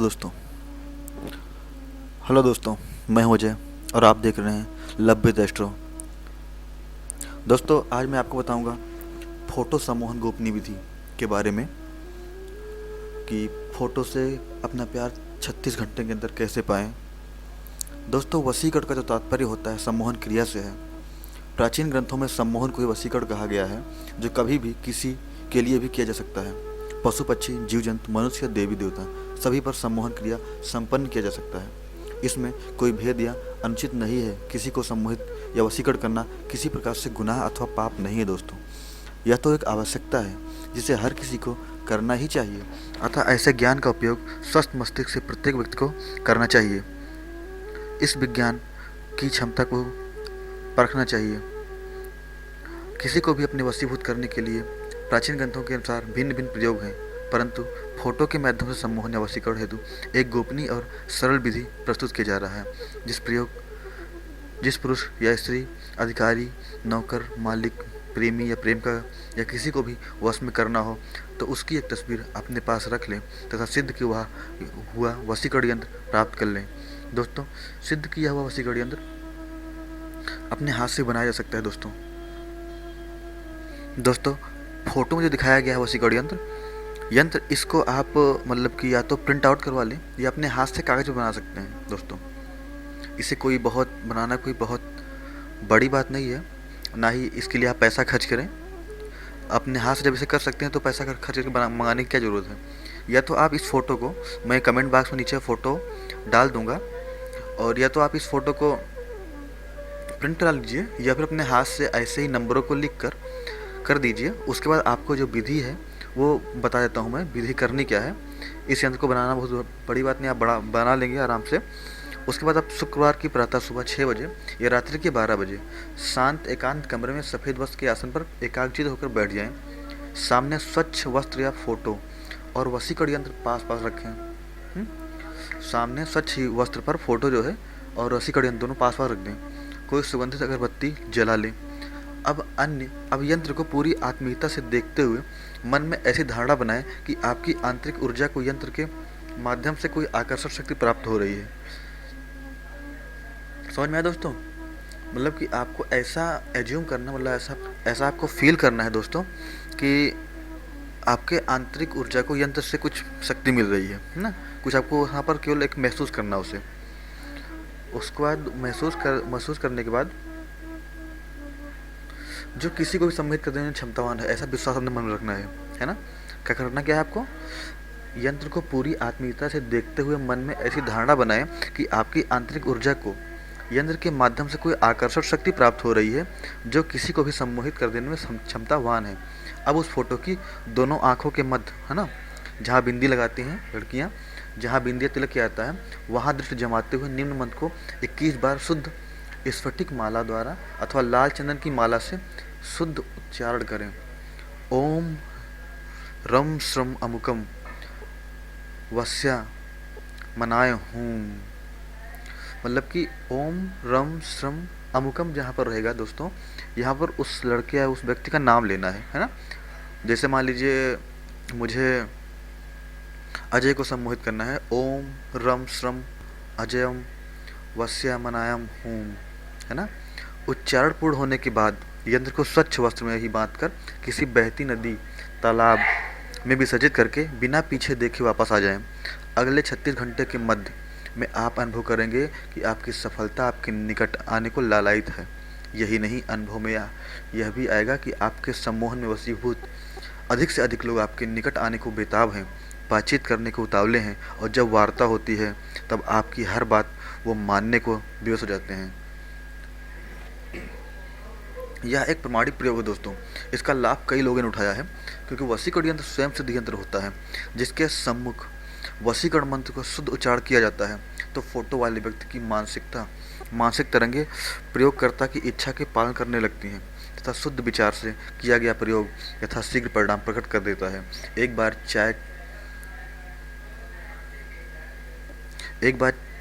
दोस्तों हेलो दोस्तों, मैं हूं अजय और आप देख रहे हैं लव विद एस्ट्रो। दोस्तों, आज मैं आपको बताऊंगा फ़ोटो सम्मोहन गोपनीय विधि के बारे में कि फ़ोटो से अपना प्यार 36 घंटे के अंदर कैसे पाएं। दोस्तों, वशीकरण का जो तात्पर्य होता है सम्मोहन क्रिया से है। प्राचीन ग्रंथों में सम्मोहन को ही वशीकरण कहा गया है, जो कभी भी किसी के लिए भी किया जा सकता है। पशु पक्षी, जीव जंतु, मनुष्य, देवी देवता सभी पर सम्मोहन क्रिया संपन्न किया जा सकता है। इसमें कोई भेद या अनुचित नहीं है। किसी को सम्मोहित या वशीकरण करना किसी प्रकार से गुनाह अथवा पाप नहीं है। दोस्तों, यह तो एक आवश्यकता है जिसे हर किसी को करना ही चाहिए। अतः ऐसे ज्ञान का उपयोग स्वस्थ मस्तिष्क से प्रत्येक व्यक्ति को करना चाहिए। इस विज्ञान की क्षमता को परखना चाहिए। किसी को भी अपने वशीभूत करने के लिए प्राचीन ग्रंथों के अनुसार भिन्न भिन्न प्रयोग हैं, परंतु फोटो के माध्यम से सम्मोहन या वशीकरण हेतु एक गोपनीय और सरल विधि प्रस्तुत किया जा रहा है। जिस पुरुष या स्त्री, अधिकारी, नौकर, मालिक, प्रेमी या प्रेमिका या किसी को भी वश में करना हो तो उसकी एक तस्वीर अपने पास रख लें तथा सिद्ध किया हुआ वशीकरण यंत्र प्राप्त कर लें। दोस्तों, सिद्ध किया हुआ वशीकरण यंत्र अपने हाथ से बनाया जा सकता है। दोस्तों, फोटो में जो दिखाया गया है वशीकरण यंत्र इसको आप मतलब कि या तो प्रिंट आउट करवा लें या अपने हाथ से कागज पर बना सकते हैं। दोस्तों, इसे कोई बहुत बड़ी बात नहीं है, ना ही इसके लिए आप पैसा खर्च करें। अपने हाथ से जब इसे कर सकते हैं तो पैसा खर्च करके मंगाने की क्या ज़रूरत है। या तो आप इस फ़ोटो को, मैं कमेंट बॉक्स में नीचे फ़ोटो डाल दूंगा, और या तो आप इस फ़ोटो को प्रिंट करा लीजिए या फिर अपने हाथ से ऐसे ही नंबरों को लिख कर दीजिए। उसके बाद आपको जो विधि है वो बता देता हूँ मैं, विधि करनी क्या है। इस यंत्र को बनाना बहुत बड़ी बात नहीं, आप बना लेंगे आराम से। उसके बाद आप शुक्रवार की प्रातः सुबह 6 बजे या रात्रि के 12 बजे शांत एकांत कमरे में सफ़ेद वस्त्र के आसन पर एकाग्रचित होकर बैठ जाएं। सामने स्वच्छ वस्त्र या फोटो और वशीकरण यंत्र पास पास रखें। सामने स्वच्छ वस्त्र पर फोटो जो है और वशीकरण यंत्र दोनों पास पास रख दें। कोई सुगंधित अगरबत्ती जला लें। अब यंत्र को पूरी आत्मीयता से देखते हुए मन में ऐसी धारणा बनाएं कि आपकी आंतरिक ऊर्जा को यंत्र के माध्यम से कोई आकर्षक शक्ति प्राप्त हो रही है। समझ में आया दोस्तों? मतलब कि आपको ऐसा एज्यूम करना, मतलब ऐसा आपको फील करना है दोस्तों कि आपके आंतरिक ऊर्जा को यंत्र से कुछ शक्ति मिल रही है ना। कुछ आपको यहाँ पर केवल एक महसूस करना उसे। उसके बाद महसूस करने के बाद जो किसी को भी सम्मिलित कर देने में क्षमतावान है, ऐसा विश्वास अपने मन में रखना है ना। क्या करना क्या है आपको? यंत्र को पूरी आत्मीयता से देखते हुए मन में ऐसी धारणा बनाएं कि आपकी आंतरिक ऊर्जा को यंत्र के माध्यम से कोई आकर्षक शक्ति प्राप्त हो रही है जो किसी को भी सम्मोहित कर देने में क्षमतावान है। अब उस फोटो की दोनों आँखों के मध्य, है ना, जहाँ बिंदी लगाती हैं लड़कियाँ, जहाँ बिंदी तिलक किया जाता है, वहाँ दृष्टि जमाते हुए निम्न मंत्र को 21 बार शुद्ध स्फटिक माला द्वारा अथवा लाल चंदन की माला से शुद्ध उच्चारण करें। ओम रम श्रम अमुकम वस्या मनाय हूँ। मतलब कि ओम रम श्रम अमुकम जहाँ पर रहेगा दोस्तों, यहाँ पर उस लड़के या उस व्यक्ति का नाम लेना है ना। जैसे मान लीजिए मुझे अजय को सम्मोहित करना है। ओम रम श्रम अजयम वस्या मनायम हूँ, है ना। उच्चारण पूर्ण होने के बाद यंत्र को स्वच्छ वस्त्र में ही बांधकर किसी बहती नदी, तालाब में विसर्जित करके बिना पीछे देखे वापस आ जाएं। अगले 36 घंटे के मध्य में आप अनुभव करेंगे कि आपकी सफलता आपके निकट आने को लालायित है। यही नहीं, अनुभव में यह भी आएगा कि आपके सम्मोहन में वशीभूत अधिक से अधिक लोग आपके निकट आने को बेताब हैं, बातचीत करने को उतावले हैं, और जब वार्ता होती है तब आपकी हर बात वो मानने को विवश हो जाते हैं। यह एक प्रमाणिक प्रयोग है दोस्तों। इसका लाभ कई लोगों ने उठाया है, क्योंकि वशीकरण यंत्र स्वयं सिद्ध यंत्र होता है जिसके सम्मुख वशीकरण मंत्र को शुद्ध उच्चारण किया जाता है तो फोटो वाले व्यक्ति की मानसिक तरंगे प्रयोगकर्ता की इच्छा के पालन करने लगती हैं तथा शुद्ध विचार से किया गया प्रयोग यथाशीघ्र परिणाम प्रकट कर देता है।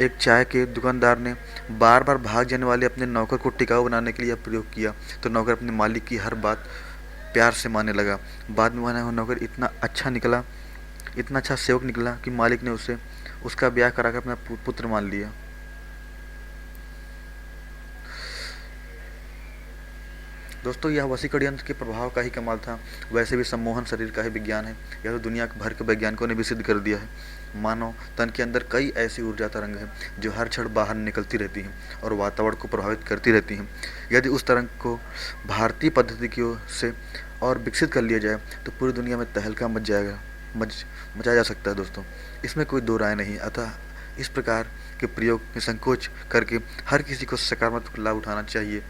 एक चाय के दुकानदार ने बार बार भाग जाने वाले अपने नौकर को टिकाऊ बनाने के लिए प्रयोग किया तो नौकर अपने मालिक की हर बात प्यार से मानने लगा। बाद में वह नौकर इतना अच्छा सेवक निकला कि मालिक ने उसे उसका ब्याह करा कर अपना पुत्र मान लिया। दोस्तों यह वशीकरण यंत्र के प्रभाव का ही कमाल था। वैसे भी सम्मोहन शरीर का ही विज्ञान है, यह तो दुनिया भर के वैज्ञानिकों ने भी सिद्ध कर दिया है। मानव तन के अंदर कई ऐसी ऊर्जा तरंग हैं जो हर क्षण बाहर निकलती रहती हैं और वातावरण को प्रभावित करती रहती हैं। यदि उस तरंग को भारतीय पद्धतियों से और विकसित कर लिया जाए तो पूरी दुनिया में तहलका मचाया जा सकता है दोस्तों, इसमें कोई दो राय नहीं। अतः इस प्रकार के प्रयोग में संकोच करके हर किसी को सकारात्मक लाभ उठाना चाहिए।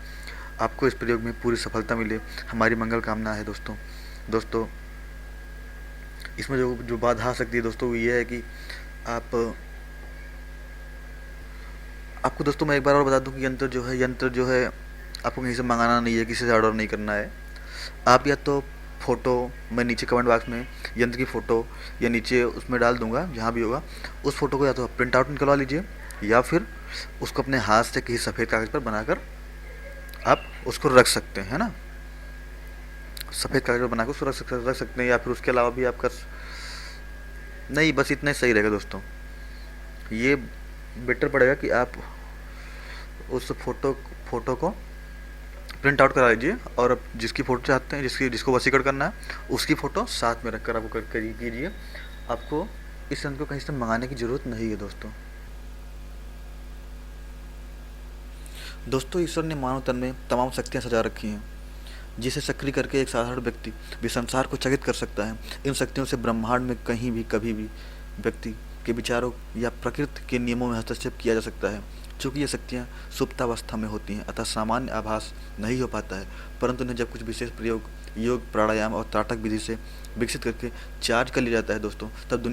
आपको इस प्रयोग में पूरी सफलता मिले, हमारी मंगल कामना है दोस्तों। दोस्तों इसमें जो जो बाधा आ सकती है दोस्तों वो ये है कि आपको दोस्तों मैं एक बार और बता दूं कि यंत्र जो है आपको कहीं से मंगाना नहीं है, किसी से ऑर्डर नहीं करना है। आप या तो फ़ोटो, मैं नीचे कमेंट बॉक्स में यंत्र की फ़ोटो या नीचे उसमें डाल दूंगा, जहाँ भी होगा उस फ़ोटो को या तो प्रिंट आउट निकलवा लीजिए या फिर उसको अपने हाथ से किसी सफ़ेद कागज़ पर बनाकर आप उसको रख सकते हैं ना, सफ़ेद कागज़ पर बनाकर उसको रख सकते हैं। या फिर उसके अलावा भी आप कर नहीं, बस इतना ही सही रहेगा दोस्तों। ये बेटर पड़ेगा कि आप उस फोटो को प्रिंट आउट करा लीजिए और अब जिसकी फ़ोटो चाहते हैं, जिसको वशीकरण करना है उसकी फ़ोटो साथ में रखकर आपको कीजिए। आपको इस यंत्र को कहीं से मंगाने की ज़रूरत नहीं है दोस्तों। दोस्तों ईश्वर ने मानव तन में तमाम शक्तियाँ सजा रखी हैं जिसे सक्रिय करके एक साधारण व्यक्ति भी संसार को चकित कर सकता है। इन शक्तियों से ब्रह्मांड में कहीं भी कभी भी व्यक्ति के विचारों या प्रकृति के नियमों में हस्तक्षेप किया जा सकता है। चूँकि ये शक्तियाँ सुप्तावस्था में होती हैं अतः सामान्य आभास नहीं हो पाता है, परंतु उन्हें जब कुछ विशेष प्रयोग, योग, प्राणायाम और त्राटक विधि से विकसित करके चार्ज कर लिया जाता है दोस्तों, तब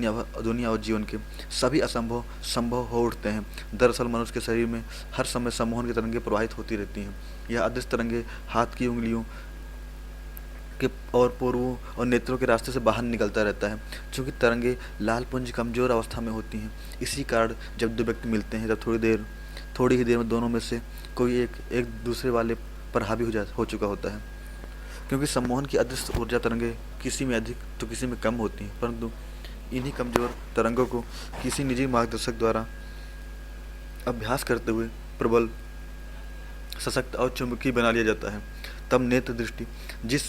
दुनिया और जीवन के सभी असंभव संभव हो उठते हैं। दरअसल मनुष्य के शरीर में हर समय सम्मोहन की तरंगें प्रवाहित होती रहती हैं। यह अदृश्य तरंगें हाथ की उंगलियों के और पोरुओं और नेत्रों के रास्ते से बाहर निकलता रहता है। चूँकि तरंगे लाल पुंज कमजोर अवस्था में होती हैं, इसी कारण जब दो व्यक्ति मिलते हैं तब थोड़ी ही देर में दोनों में से कोई एक दूसरे वाले पर हावी हो चुका होता है। क्योंकि सम्मोहन की अदृश्य ऊर्जा तरंगें किसी में अधिक तो किसी में कम होती हैं, परंतु इन्हीं कमजोर तरंगों को किसी निजी मार्गदर्शक द्वारा अभ्यास करते हुए प्रबल, सशक्त और चुंबकीय बना लिया जाता है। तब नेत्र दृष्टि जिस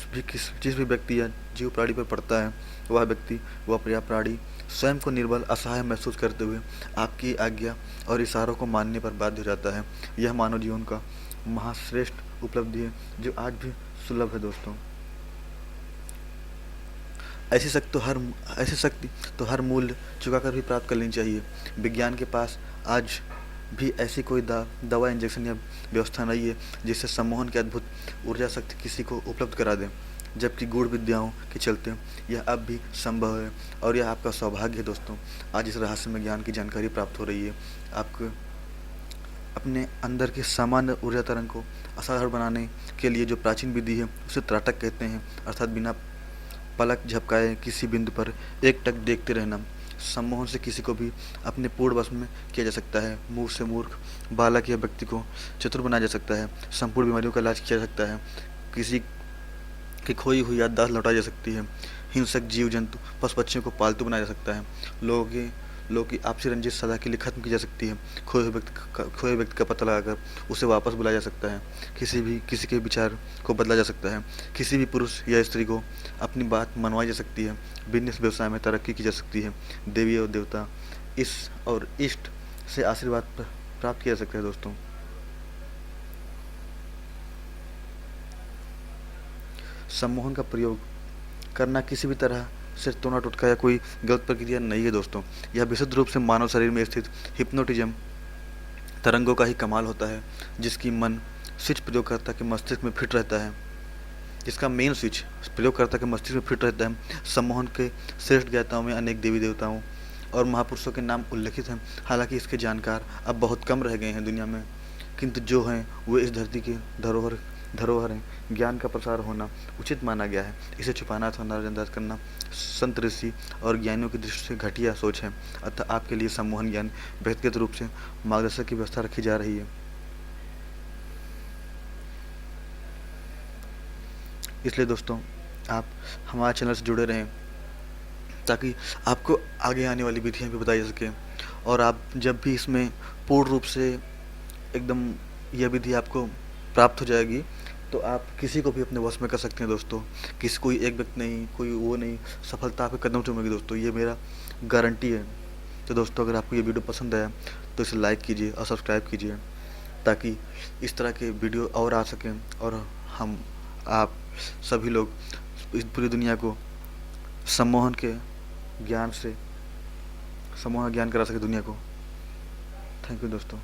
भी व्यक्ति या जीव प्राणी पर पड़ता है वह प्राणी स्वयं को निर्बल, असहाय महसूस करते हुए आपकी आज्ञा और इशारों को मानने पर बाध्य हो जाता है। यह मानव जीवन का महाश्रेष्ठ उपलब्धि है जो आज भी सुलभ है दोस्तों। ऐसी शक्ति तो हर मूल्य चुकाकर भी प्राप्त कर लेनी चाहिए। विज्ञान के पास आज भी ऐसी कोई दवा, इंजेक्शन या व्यवस्था नहीं है जिससे सम्मोहन की अद्भुत ऊर्जा शक्ति किसी को उपलब्ध करा दें, जबकि गूढ़ विद्याओं के चलते यह अब भी संभव है और यह आपका सौभाग्य है दोस्तों। आज इस रहस्यमय ज्ञान की जानकारी प्राप्त हो रही है। आपको अपने अंदर के सामान्य ऊर्जा तरंग को असाधारण बनाने के लिए जो प्राचीन विधि है उसे त्राटक कहते हैं, अर्थात बिना पलक झपकाए किसी बिंदु पर एकटक देखते रहना। सम्मोहन से किसी को भी अपने पूर्ण वश में किया जा सकता है। मूर्ख से मूर्ख बालक या व्यक्ति को चतुर बनाया जा सकता है। संपूर्ण बीमारियों का इलाज किया जा सकता है। किसी की खोई हुई याददाश्त लौटाई जा सकती है। हिंसक जीव जंतु, पशु पक्षियों को पालतू बनाया जा सकता है। लोगों की आपसी रंजिश सदा के लिए खत्म की जा सकती है। खोए हुए व्यक्ति का पता लगाकर उसे वापस बुलाया जा सकता है। किसी के विचार को बदला जा सकता है। किसी भी पुरुष या स्त्री को अपनी बात मनवाई जा सकती है। बिजनेस व्यवसाय में तरक्की की जा सकती है। देवी और देवता इष्ट से आशीर्वाद प्राप्त किया जा सकता है दोस्तों। सम्मोहन का प्रयोग करना किसी भी तरह से टोना टोटका या कोई गलत प्रक्रिया नहीं है दोस्तों। यह विशुद्ध रूप से मानव शरीर में स्थित हिप्नोटिज्म तरंगों का ही कमाल होता है, जिसकी मन स्विच प्रयोगकर्ता के मस्तिष्क में फिट रहता है। जिसका मेन स्विच प्रयोगकर्ता के मस्तिष्क में फिट रहता है। सम्मोहन के श्रेष्ठ ज्ञाताओं में अनेक देवी देवताओं और महापुरुषों के नाम उल्लिखित हैं। हालांकि इसके जानकार अब बहुत कम रह गए हैं दुनिया में, किंतु जो हैं वे इस धरती की धरोहर हैं। ज्ञान का प्रसार होना उचित माना गया है। इसे छुपाना अथवा नजरअंदाज करना संत, ऋषि और ज्ञानियों की दृष्टि से घटिया सोच है। अतः आपके लिए सम्मोहन ज्ञान व्यक्तिगत रूप से मार्गदर्शक की व्यवस्था रखी जा रही है। इसलिए दोस्तों आप हमारे चैनल से जुड़े रहें ताकि आपको आगे आने वाली विधियाँ भी बताई जा सकें और आप जब भी इसमें पूर्ण रूप से एकदम यह विधि आपको प्राप्त हो जाएगी, तो आप किसी को भी अपने वश में कर सकते हैं दोस्तों। किसी कोई एक व्यक्ति नहीं, कोई वो नहीं, सफलता आपके कदम चूमेगी दोस्तों, ये मेरा गारंटी है। तो दोस्तों, अगर आपको ये वीडियो पसंद आया तो इसे लाइक कीजिए और सब्सक्राइब कीजिए, ताकि इस तरह के वीडियो और आ सकें और हम आप सभी लोग इस पूरी दुनिया को सम्मोहन के ज्ञान से सम्मोहन ज्ञान करा सके दुनिया को। थैंक यू दोस्तों।